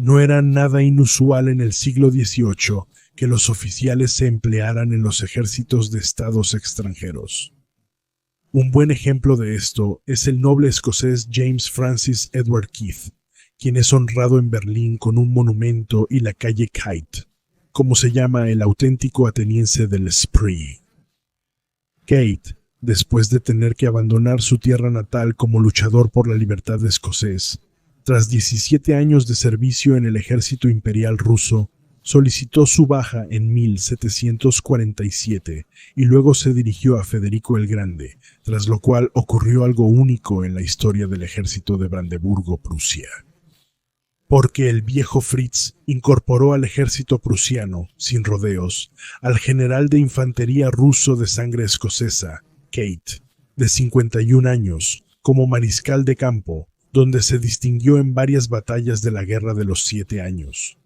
No era nada inusual en el siglo XVIII que los oficiales se emplearan en los ejércitos de estados extranjeros. Un buen ejemplo de esto es el noble escocés James Francis Edward Keith, quien es honrado en Berlín con un monumento y la calle Kite, como se llama el auténtico ateniense del Spree. Kate, después de tener que abandonar su tierra natal como luchador por la libertad escocés, tras 17 años de servicio en el ejército imperial ruso, solicitó su baja en 1747 y luego se dirigió a Federico el Grande, tras lo cual ocurrió algo único en la historia del ejército de Brandeburgo-Prusia. Porque el viejo Fritz incorporó al ejército prusiano, sin rodeos, al general de infantería ruso de sangre escocesa, Kate, de 51 años, como mariscal de campo, donde se distinguió en varias batallas de la Guerra de los 7 Años.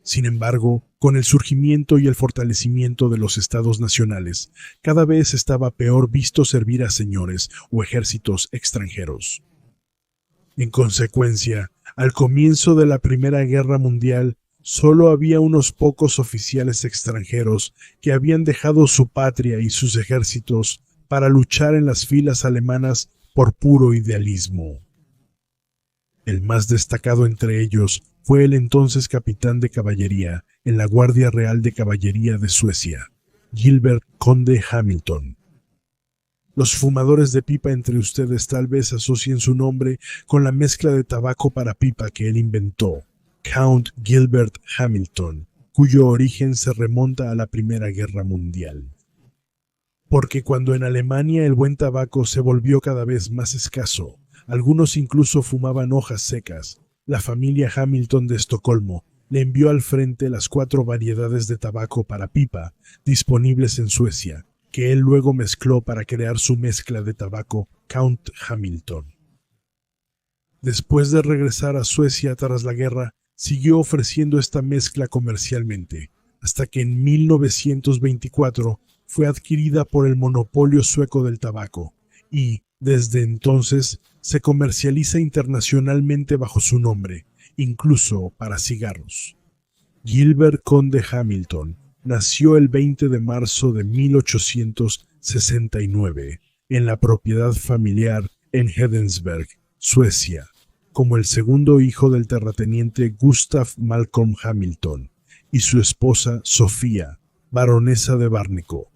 Sin embargo, con el surgimiento y el fortalecimiento de los estados nacionales, cada vez estaba peor visto servir a señores o ejércitos extranjeros. En consecuencia, al comienzo de la Primera Guerra Mundial, solo había unos pocos oficiales extranjeros que habían dejado su patria y sus ejércitos para luchar en las filas alemanas por puro idealismo. El más destacado entre ellos fue el entonces capitán de caballería en la Guardia Real de Caballería de Suecia, Gilbert Conde Hamilton. Los fumadores de pipa entre ustedes tal vez asocien su nombre con la mezcla de tabaco para pipa que él inventó, Count Gilbert Hamilton, cuyo origen se remonta a la Primera Guerra Mundial. Porque cuando en Alemania el buen tabaco se volvió cada vez más escaso, algunos incluso fumaban hojas secas, la familia Hamilton de Estocolmo le envió al frente las 4 variedades de tabaco para pipa disponibles en Suecia, que él luego mezcló para crear su mezcla de tabaco Count Hamilton. Después de regresar a Suecia tras la guerra, siguió ofreciendo esta mezcla comercialmente, hasta que en 1924 fue adquirida por el monopolio sueco del tabaco y, desde entonces, se comercializa internacionalmente bajo su nombre, incluso para cigarros. Gilbert Conde Hamilton nació el 20 de marzo de 1869 en la propiedad familiar en Hedensberg, Suecia, como el segundo hijo del terrateniente Gustav Malcolm Hamilton y su esposa Sofía, baronesa de Bárneco,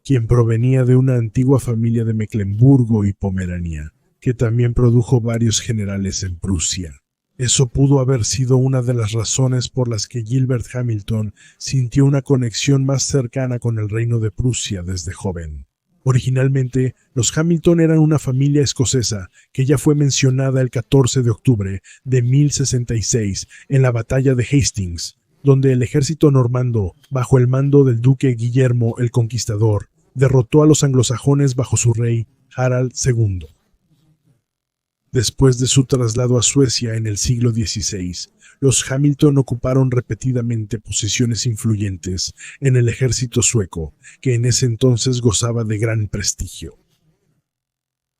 quien provenía de una antigua familia de Mecklemburgo y Pomerania, que también produjo varios generales en Prusia. Eso pudo haber sido una de las razones por las que Gilbert Hamilton sintió una conexión más cercana con el reino de Prusia desde joven. Originalmente, los Hamilton eran una familia escocesa que ya fue mencionada el 14 de octubre de 1066 en la batalla de Hastings, donde el ejército normando, bajo el mando del duque Guillermo el Conquistador, derrotó a los anglosajones bajo su rey Harald II. Después de su traslado a Suecia en el siglo XVI, los Hamilton ocuparon repetidamente posiciones influyentes en el ejército sueco, que en ese entonces gozaba de gran prestigio.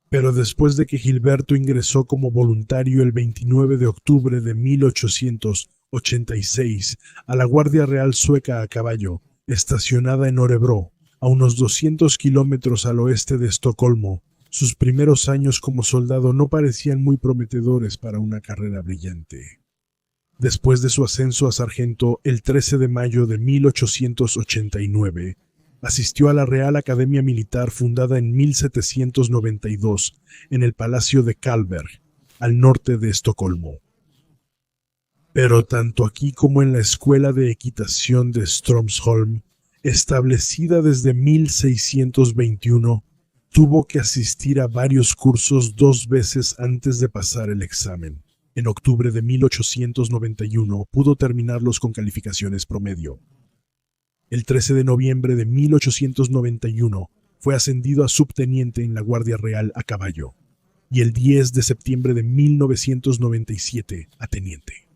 Pero después de que Gilberto ingresó como voluntario el 29 de octubre de 1886 a la Guardia Real Sueca a caballo, estacionada en Örebro, a unos 200 kilómetros al oeste de Estocolmo, sus primeros años como soldado no parecían muy prometedores para una carrera brillante. Después de su ascenso a sargento el 13 de mayo de 1889, asistió a la Real Academia Militar fundada en 1792 en el Palacio de Karlberg, al norte de Estocolmo. Pero tanto aquí como en la Escuela de Equitación de Strömsholm, establecida desde 1621, tuvo que asistir a varios cursos 2 veces antes de pasar el examen. En octubre de 1891 pudo terminarlos con calificaciones promedio. El 13 de noviembre de 1891 fue ascendido a subteniente en la Guardia Real a caballo, y el 10 de septiembre de 1997 a teniente.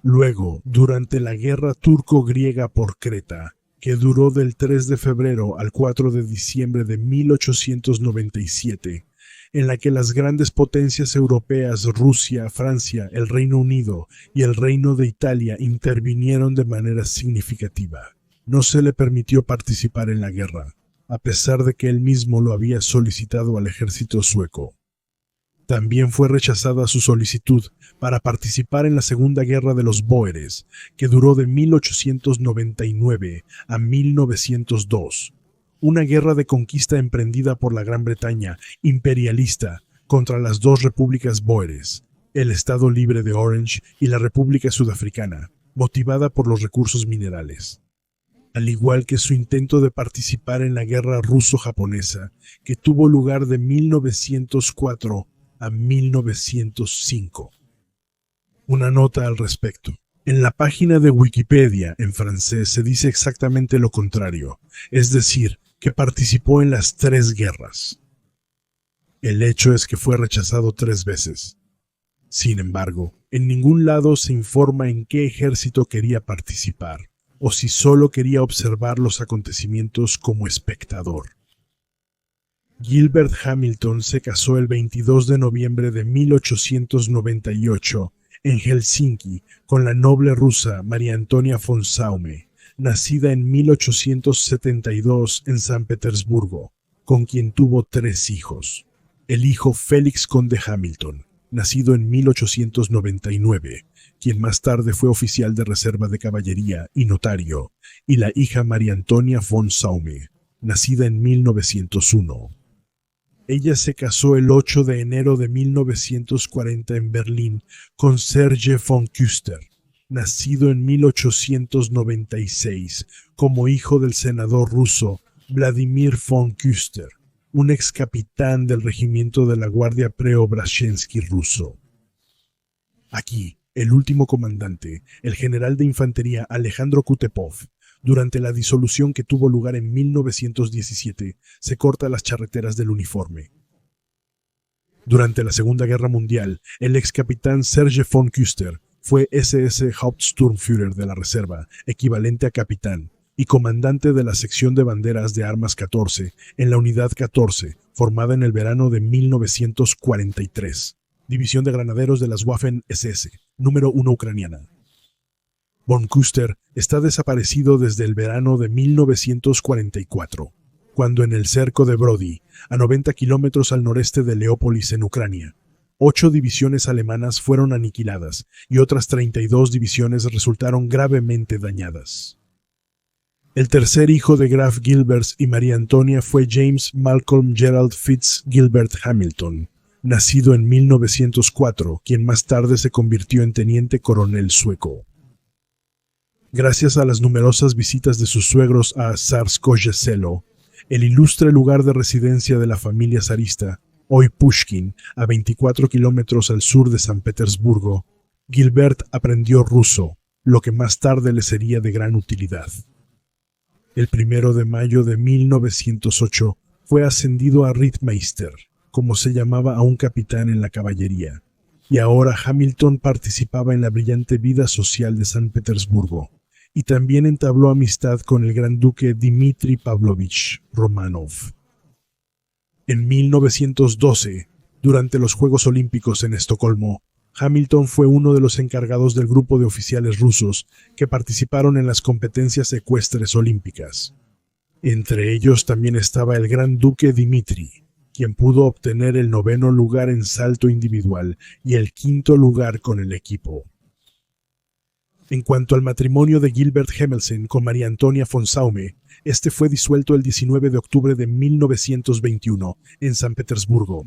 Luego, durante la guerra turco-griega por Creta, que duró del 3 de febrero al 4 de diciembre de 1897, en la que las grandes potencias europeas, Rusia, Francia, el Reino Unido y el Reino de Italia intervinieron de manera significativa. No se le permitió participar en la guerra, a pesar de que él mismo lo había solicitado al ejército sueco. También fue rechazada su solicitud para participar en la Segunda Guerra de los Bóeres, que duró de 1899 a 1902, una guerra de conquista emprendida por la Gran Bretaña imperialista contra las dos repúblicas bóeres, el Estado Libre de Orange y la República Sudafricana, motivada por los recursos minerales. Al igual que su intento de participar en la guerra ruso-japonesa, que tuvo lugar de 1904 a 1905. Una nota al respecto. En la página de Wikipedia en francés se dice exactamente lo contrario, es decir, que participó en las 3 guerras. El hecho es que fue rechazado 3 veces. Sin embargo, en ningún lado se informa en qué ejército quería participar, o si solo quería observar los acontecimientos como espectador. Gilbert Hamilton se casó el 22 de noviembre de 1898 en Helsinki con la noble rusa María Antonia von Saume, nacida en 1872 en San Petersburgo, con quien tuvo 3 hijos. El hijo Félix Conde Hamilton, nacido en 1899, quien más tarde fue oficial de reserva de caballería y notario, y la hija María Antonia von Saume, nacida en 1901. Ella se casó el 8 de enero de 1940 en Berlín con Serge von Küster, nacido en 1896 como hijo del senador ruso Vladimir von Küster, un ex capitán del regimiento de la Guardia Preobrazhensky ruso. Aquí, el último comandante, el general de infantería Alejandro Kutepov, durante la disolución que tuvo lugar en 1917, se corta las charreteras del uniforme. Durante la Segunda Guerra Mundial, el ex capitán Serge von Küster fue SS Hauptsturmführer de la reserva, equivalente a capitán, y comandante de la sección de banderas de armas 14 en la unidad 14, formada en el verano de 1943, división de granaderos de las Waffen-SS, número 1 ucraniana. Von Küster está desaparecido desde el verano de 1944, cuando en el cerco de Brody, a 90 kilómetros al noreste de Leópolis en Ucrania, 8 divisiones alemanas fueron aniquiladas y otras 32 divisiones resultaron gravemente dañadas. El tercer hijo de Graf Gilbert y María Antonia fue James Malcolm Gerald Fitz Gilbert Hamilton, nacido en 1904, quien más tarde se convirtió en teniente coronel sueco. Gracias a las numerosas visitas de sus suegros a Tsarskoye Selo, el ilustre lugar de residencia de la familia zarista, hoy Pushkin, a 24 kilómetros al sur de San Petersburgo, Gilbert aprendió ruso, lo que más tarde le sería de gran utilidad. El 1 de mayo de 1908 fue ascendido a Rittmeister, como se llamaba a un capitán en la caballería, y ahora Hamilton participaba en la brillante vida social de San Petersburgo, y también entabló amistad con el gran duque Dmitri Pavlovich Romanov. En 1912, durante los Juegos Olímpicos en Estocolmo, Hamilton fue uno de los encargados del grupo de oficiales rusos que participaron en las competencias ecuestres olímpicas. Entre ellos también estaba el gran duque Dmitri, quien pudo obtener el 9º lugar en salto individual y el 5º lugar con el equipo. En cuanto al matrimonio de Gilbert Hamilton con María Antonia von Saume, este fue disuelto el 19 de octubre de 1921 en San Petersburgo.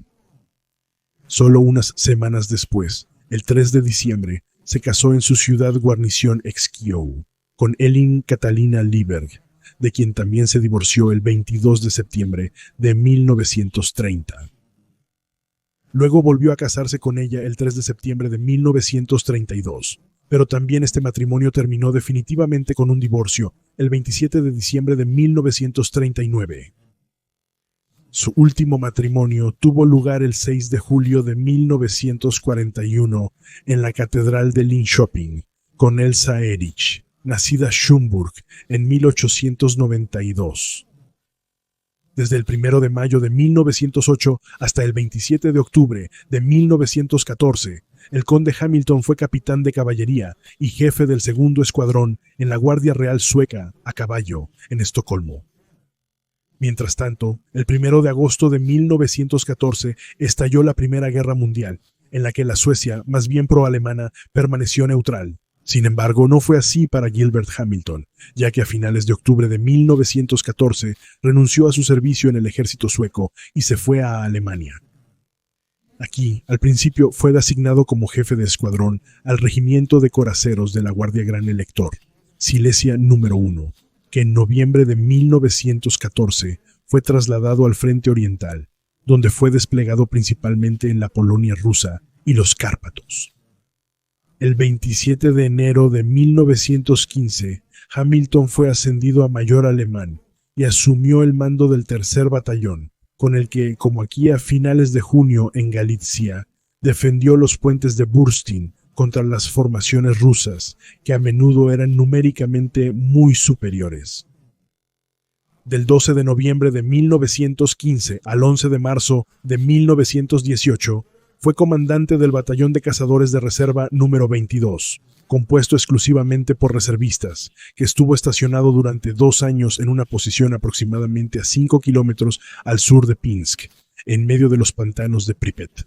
Solo unas semanas después, el 3 de diciembre, se casó en su ciudad guarnición Exkiow con Elin Catalina Lieberg, de quien también se divorció el 22 de septiembre de 1930. Luego volvió a casarse con ella el 3 de septiembre de 1932. Pero también este matrimonio terminó definitivamente con un divorcio el 27 de diciembre de 1939. Su último matrimonio tuvo lugar el 6 de julio de 1941 en la Catedral de Linköping con Elsa Erich, nacida Schönburg en 1892. Desde el 1 de mayo de 1908 hasta el 27 de octubre de 1914, el conde Hamilton fue capitán de caballería y jefe del segundo escuadrón en la Guardia Real Sueca a caballo en Estocolmo. Mientras tanto, el 1 de agosto de 1914 estalló la Primera Guerra Mundial, en la que la Suecia, más bien pro-alemana, permaneció neutral. Sin embargo, no fue así para Gilbert Hamilton, ya que a finales de octubre de 1914 renunció a su servicio en el ejército sueco y se fue a Alemania. Aquí, al principio, fue designado como jefe de escuadrón al regimiento de coraceros de la Guardia Gran Elector, Silesia número 1, que en noviembre de 1914 fue trasladado al frente oriental, donde fue desplegado principalmente en la Polonia rusa y los Cárpatos. El 27 de enero de 1915, Hamilton fue ascendido a mayor alemán y asumió el mando del tercer batallón, con el que, como aquí a finales de junio en Galitzia, defendió los puentes de Burstin contra las formaciones rusas, que a menudo eran numéricamente muy superiores. Del 12 de noviembre de 1915 al 11 de marzo de 1918, fue comandante del Batallón de Cazadores de Reserva número 22, compuesto exclusivamente por reservistas, que estuvo estacionado durante 2 años en una posición aproximadamente a 5 kilómetros al sur de Pinsk, en medio de los pantanos de Pripet.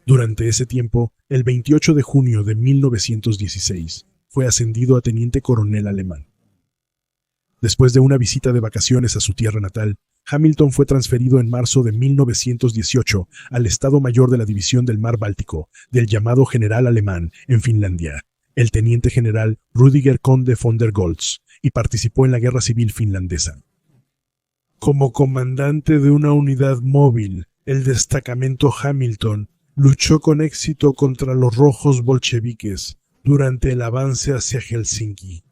Durante ese tiempo, el 28 de junio de 1916, fue ascendido a teniente coronel alemán. Después de una visita de vacaciones a su tierra natal, Hamilton fue transferido en marzo de 1918 al Estado Mayor de la División del Mar Báltico del llamado General Alemán en Finlandia, el teniente general Rüdiger Conde von der Goltz, y participó en la Guerra Civil finlandesa. Como comandante de una unidad móvil, el destacamento Hamilton luchó con éxito contra los rojos bolcheviques durante el avance hacia Helsinki.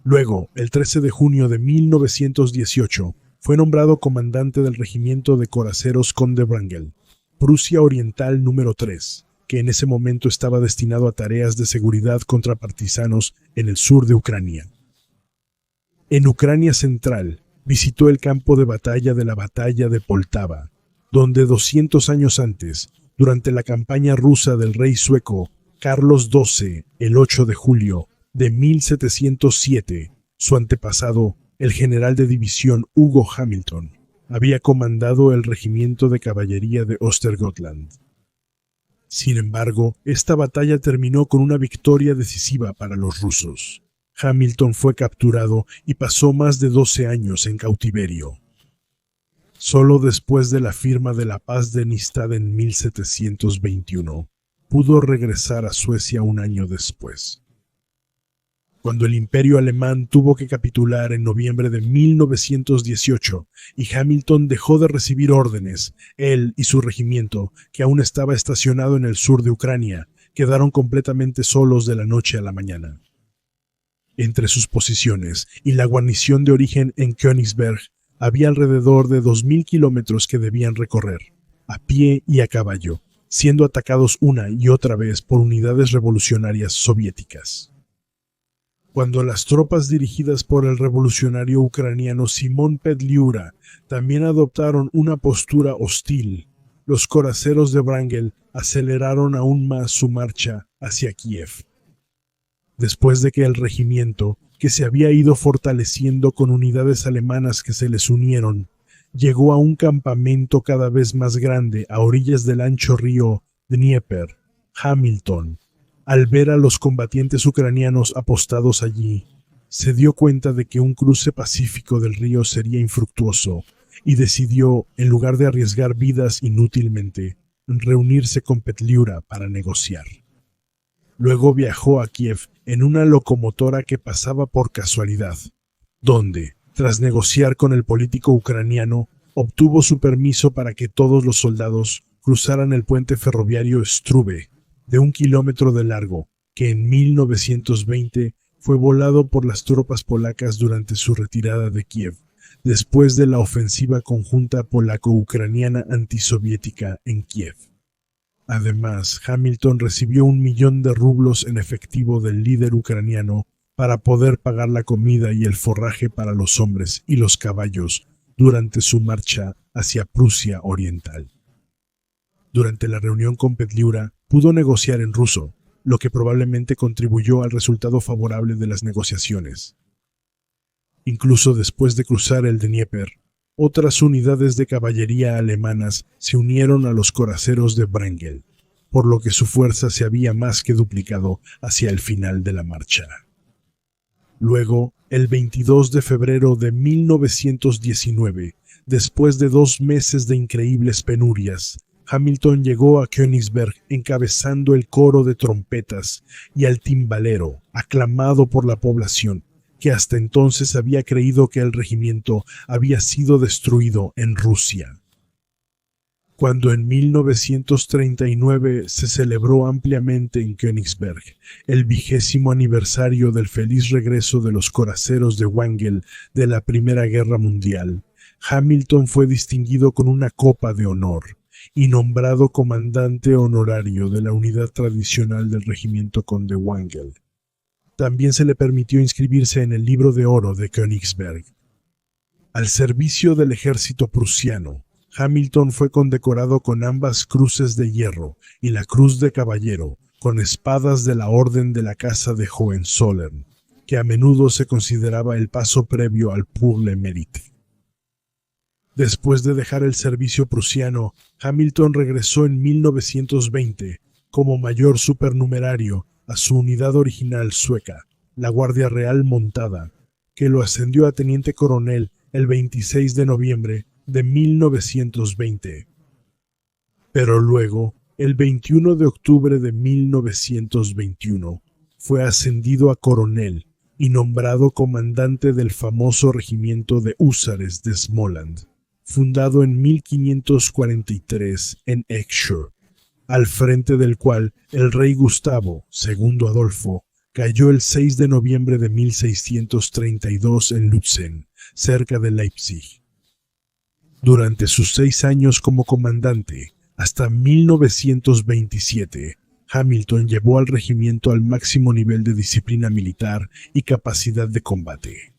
Luego, el 13 de junio de 1918, fue nombrado comandante del regimiento de coraceros Conde Wrangel, Prusia Oriental número 3, que en ese momento estaba destinado a tareas de seguridad contra partisanos en el sur de Ucrania. En Ucrania Central, visitó el campo de batalla de la Batalla de Poltava, donde 200 años antes, durante la campaña rusa del rey sueco Carlos XII, el 8 de julio de 1707, su antepasado, el general de división Hugo Hamilton, había comandado el regimiento de caballería de Östergötland. Sin embargo, esta batalla terminó con una victoria decisiva para los rusos. Hamilton fue capturado y pasó más de 12 años en cautiverio. Solo después de la firma de la Paz de Nystad en 1721, pudo regresar a Suecia un año después. Cuando el Imperio Alemán tuvo que capitular en noviembre de 1918 y Hamilton dejó de recibir órdenes, él y su regimiento, que aún estaba estacionado en el sur de Ucrania, quedaron completamente solos de la noche a la mañana. Entre sus posiciones y la guarnición de origen en Königsberg había alrededor de 2.000 kilómetros que debían recorrer, a pie y a caballo, siendo atacados una y otra vez por unidades revolucionarias soviéticas. Cuando las tropas dirigidas por el revolucionario ucraniano Simón Petliura también adoptaron una postura hostil, los coraceros de Wrangel aceleraron aún más su marcha hacia Kiev. Después de que el regimiento, que se había ido fortaleciendo con unidades alemanas que se les unieron, llegó a un campamento cada vez más grande a orillas del ancho río Dnieper, Hamilton, al ver a los combatientes ucranianos apostados allí, se dio cuenta de que un cruce pacífico del río sería infructuoso y decidió, en lugar de arriesgar vidas inútilmente, reunirse con Petliura para negociar. Luego viajó a Kiev en una locomotora que pasaba por casualidad, donde, tras negociar con el político ucraniano, obtuvo su permiso para que todos los soldados cruzaran el puente ferroviario Struve, de 1 kilómetro de largo, que en 1920 fue volado por las tropas polacas durante su retirada de Kiev, después de la ofensiva conjunta polaco-ucraniana antisoviética en Kiev. Además, Hamilton recibió 1.000.000 de rublos en efectivo del líder ucraniano para poder pagar la comida y el forraje para los hombres y los caballos durante su marcha hacia Prusia Oriental. Durante la reunión con Petliura, pudo negociar en ruso, lo que probablemente contribuyó al resultado favorable de las negociaciones. Incluso después de cruzar el Dnieper, otras unidades de caballería alemanas se unieron a los coraceros de Wrangel, por lo que su fuerza se había más que duplicado hacia el final de la marcha. Luego, el 22 de febrero de 1919, después de 2 meses de increíbles penurias, Hamilton llegó a Königsberg encabezando el coro de trompetas y al timbalero, aclamado por la población, que hasta entonces había creído que el regimiento había sido destruido en Rusia. Cuando en 1939 se celebró ampliamente en Königsberg el 20º aniversario del feliz regreso de los coraceros de Wrangel de la Primera Guerra Mundial, Hamilton fue distinguido con una Copa de Honor y nombrado comandante honorario de la unidad tradicional del regimiento conde Wrangel. También se le permitió inscribirse en el Libro de Oro de Königsberg. Al servicio del ejército prusiano, Hamilton fue condecorado con ambas cruces de hierro y la cruz de caballero, con espadas de la Orden de la Casa de Hohenzollern, que a menudo se consideraba el paso previo al Pour le Mérite. Después de dejar el servicio prusiano, Hamilton regresó en 1920 como mayor supernumerario a su unidad original sueca, la Guardia Real Montada, que lo ascendió a teniente coronel el 26 de noviembre de 1920. Pero luego, el 21 de octubre de 1921, fue ascendido a coronel y nombrado comandante del famoso regimiento de húsares de Smolensk, fundado en 1543 en Exshur, al frente del cual el rey Gustavo II Adolfo cayó el 6 de noviembre de 1632 en Lützen, cerca de Leipzig. Durante sus 6 años como comandante, hasta 1927, Hamilton llevó al regimiento al máximo nivel de disciplina militar y capacidad de combate.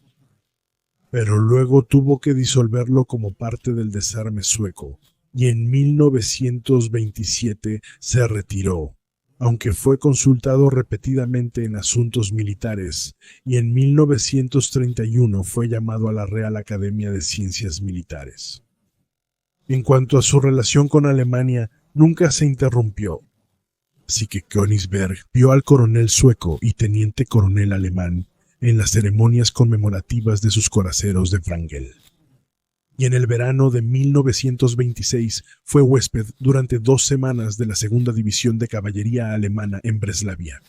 Pero luego tuvo que disolverlo como parte del desarme sueco, y en 1927 se retiró, aunque fue consultado repetidamente en asuntos militares, y en 1931 fue llamado a la Real Academia de Ciencias Militares. En cuanto a su relación con Alemania, nunca se interrumpió, así que Königsberg vio al coronel sueco y teniente coronel alemán en las ceremonias conmemorativas de sus coraceros de Wrangel. Y en el verano de 1926 fue huésped durante 2 semanas de la segunda división de caballería alemana en Breslavia.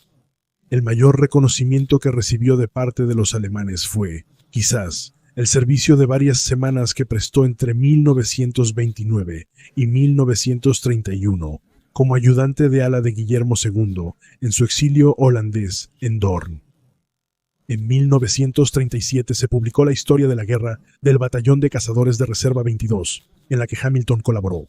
El mayor reconocimiento que recibió de parte de los alemanes fue, quizás, el servicio de varias semanas que prestó entre 1929 y 1931 como ayudante de ala de Guillermo II en su exilio holandés en Doorn. En 1937 se publicó la historia de la guerra del Batallón de Cazadores de Reserva 22, en la que Hamilton colaboró.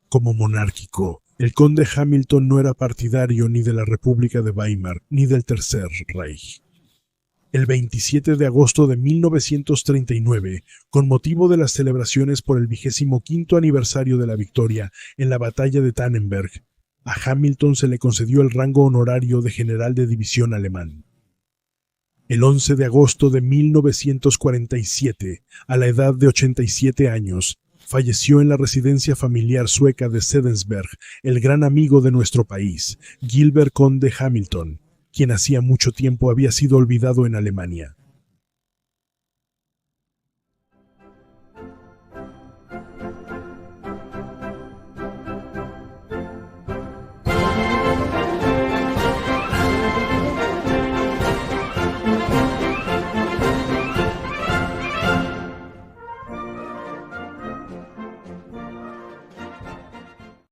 Como monárquico, el conde Hamilton no era partidario ni de la República de Weimar ni del Tercer Reich. El 27 de agosto de 1939, con motivo de las celebraciones por el 25º aniversario de la victoria en la batalla de Tannenberg, a Hamilton se le concedió el rango honorario de general de división alemán. El 11 de agosto de 1947, a la edad de 87 años, falleció en la residencia familiar sueca de Sedensberg el gran amigo de nuestro país, Gilbert Conde Hamilton, quien hacía mucho tiempo había sido olvidado en Alemania.